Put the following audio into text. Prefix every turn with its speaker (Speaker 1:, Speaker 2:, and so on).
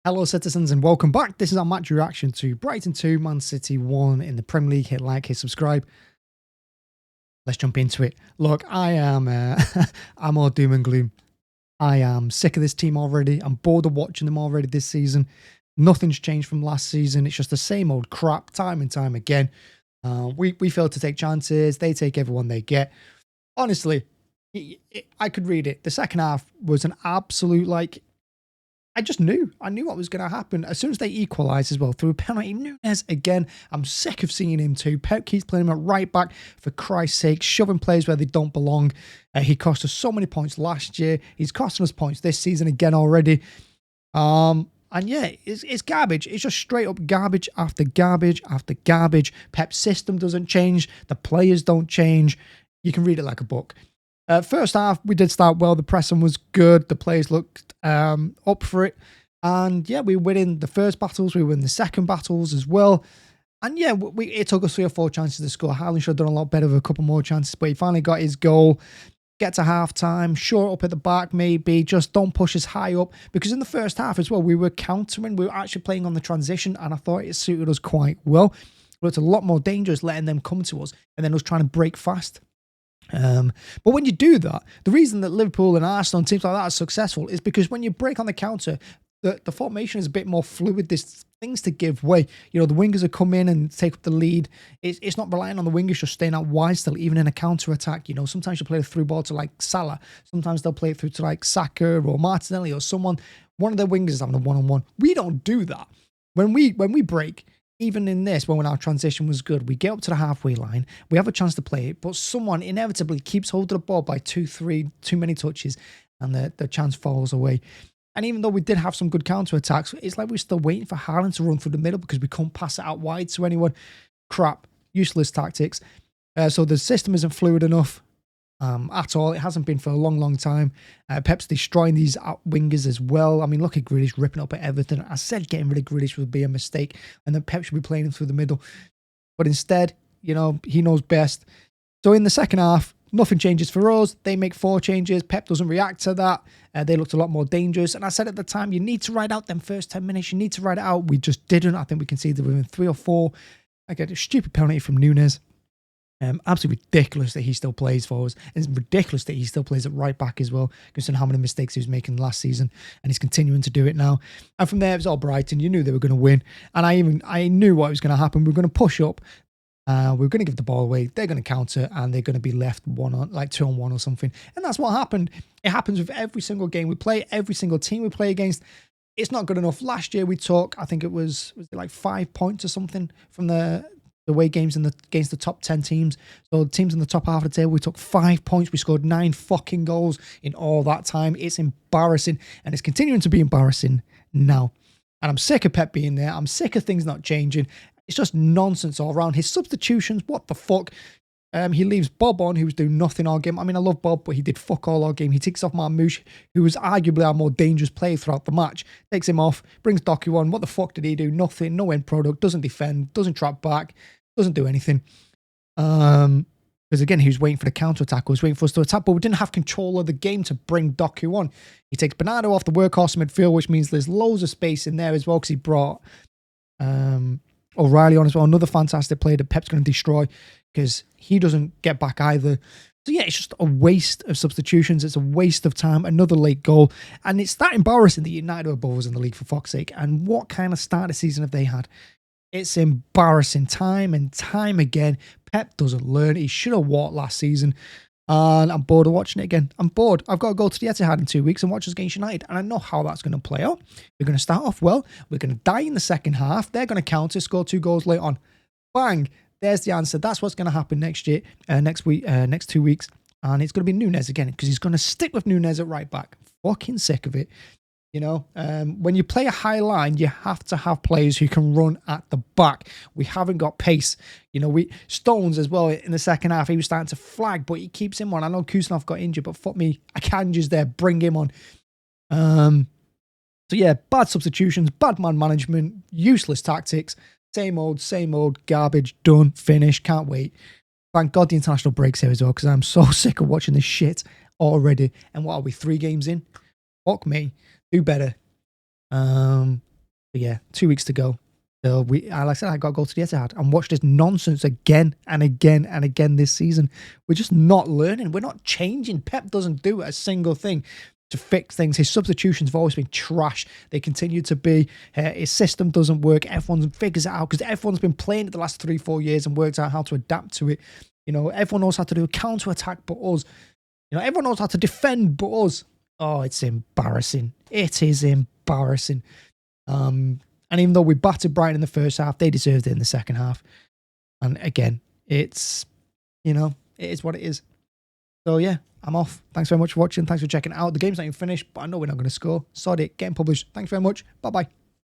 Speaker 1: Hello citizens and welcome back. This is our match reaction to Brighton 2, Man City 1 in the Premier League. Hit like, hit subscribe. Let's jump into it. Look, I am I'm all doom and gloom. I am sick of this team already. I'm bored of watching them already this season. Nothing's changed from last season. It's just the same old crap time and time again. We fail to take chances. They take everyone they get. Honestly, I could read it. The second half was an absolute, I just knew. I knew what was going to happen. As soon as they equalised as well, through a penalty, Núñez again. I'm sick of seeing him too. Pep keeps playing him at right back, for Christ's sake, shoving players where they don't belong. He cost us so many points last year. He's costing us points this season again already. And yeah, it's garbage. It's just straight up garbage after garbage after garbage. Pep's system doesn't change. The players don't change. You can read it like a book. First half, we did start well. The pressing was good. The players looked up for it. And yeah, we were winning the first battles. We were in the second battles as well. And yeah, it took us 3 or 4 chances to score. Haaland should have done a lot better with a couple more chances, but he finally got his goal. Get to half-time, short up at the back maybe, just don't push us high up. Because in the first half as well, we were countering. We were actually playing on the transition, and I thought it suited us quite well. But it's a lot more dangerous letting them come to us and then us trying to break fast. But when you do that, the reason that Liverpool and Arsenal and teams like that are successful is because when you break on the counter, the formation is a bit more fluid. There's things to give way. You know, the wingers will come in and take up the lead. It's not relying on the wingers just staying out wide still, even in a counter attack. You know, sometimes you play the through ball to like Salah. Sometimes they'll play it through to like Saka or Martinelli or someone. One of their wingers is having a one-on-one. We don't do that. When we break, even in this, when our transition was good, we get up to the halfway line, we have a chance to play it, but someone inevitably keeps hold of the ball by 2-3, too many touches, and the chance falls away. And even though we did have some good counter-attacks, it's like we're still waiting for Haaland to run through the middle because we can't pass it out wide to anyone. Crap. Useless tactics. So the system isn't fluid enough at all. It hasn't been for a long, long time. Pep's destroying these wingers as well. I mean, look at Grealish ripping up at Everton. I said getting rid of Grealish would be a mistake and that Pep should be playing him through the middle. But instead, you know, he knows best. So in the second half, nothing changes for us. They make 4 changes. Pep doesn't react to that. They looked a lot more dangerous. And I said at the time, you need to ride out them first 10 minutes. You need to ride it out. We just didn't. I think we conceded within 3 or 4. I get a stupid penalty from Núñez. Absolutely ridiculous that he still plays for us. It's ridiculous that he still plays at right back as well, considering how many mistakes he was making last season, and he's continuing to do it now. And from there, it was all Brighton. You knew they were going to win, and I knew what was going to happen. We were going to push up. We were going to give the ball away. They're going to counter, and they're going to be left 2-on-1 or something. And that's what happened. It happens with every single game we play, every single team we play against. It's not good enough. Last year we took, I think it was it like 5 points or something from the away games against the top 10 teams. So the teams in the top half of the table, we took 5 points. We scored 9 fucking goals in all that time. It's embarrassing, and it's continuing to be embarrassing now. And I'm sick of Pep being there. I'm sick of things not changing. It's just nonsense all around. His substitutions, what the fuck? He leaves Bob on, who was doing nothing all game. I mean, I love Bob, but he did fuck all game. He takes off Marmoush, who was arguably our more dangerous player throughout the match. Takes him off, brings Doku on. What the fuck did he do? Nothing. No end product. Doesn't defend. Doesn't trap back. Doesn't do anything. Because again, he was waiting for the counter-attack. He was waiting for us to attack, but we didn't have control of the game to bring Doku on. He takes Bernardo off the workhorse midfield, which means there's loads of space in there as well, because he brought O'Reilly on as well. Another fantastic player that Pep's going to destroy, because he doesn't get back either. So yeah, it's just a waste of substitutions. It's a waste of time. Another late goal. And it's that embarrassing that United are above us in the league, for fuck's sake. And what kind of start of season have they had? It's embarrassing time and time again. Pep doesn't learn. He should have walked last season. And I'm bored of watching it again. I'm bored. I've got to go to the Etihad in 2 weeks and watch us against United. And I know how that's going to play out. We're going to start off well. We're going to die in the second half. They're going to counter, score 2 goals later on. Bang. There's the answer. That's what's going to happen next year, next 2 weeks. And it's going to be Núñez again, because he's going to stick with Núñez at right back. Fucking sick of it. You know, when you play a high line, you have to have players who can run at the back. We haven't got pace. You know, Stones as well in the second half, he was starting to flag, but he keeps him on. I know Kuznov got injured, but fuck me, I can just there bring him on. So yeah, bad substitutions, bad man management, useless tactics, same old garbage. Done, finished, can't wait. Thank God the international break's here as well, because I'm so sick of watching this shit already. And what are we, 3 games in? Fuck me. Do better. But yeah, 2 weeks to go. So like I said, I got to go to the Etihad and watch this nonsense again and again and again this season. We're just not learning. We're not changing. Pep doesn't do a single thing to fix things. His substitutions have always been trash. They continue to be. His system doesn't work. Everyone figures it out because everyone's been playing it the last 3-4 years and worked out how to adapt to it. You know, everyone knows how to do a counter-attack but us. You know, everyone knows how to defend but us. Oh, it's embarrassing. It is embarrassing. And even though we battered Brighton in the first half, they deserved it in the second half. And again, it's, you know, it is what it is. So yeah, I'm off. Thanks very much for watching. Thanks for checking out. The game's not even finished, but I know we're not going to score. Sod it. Getting published. Thanks very much. Bye-bye.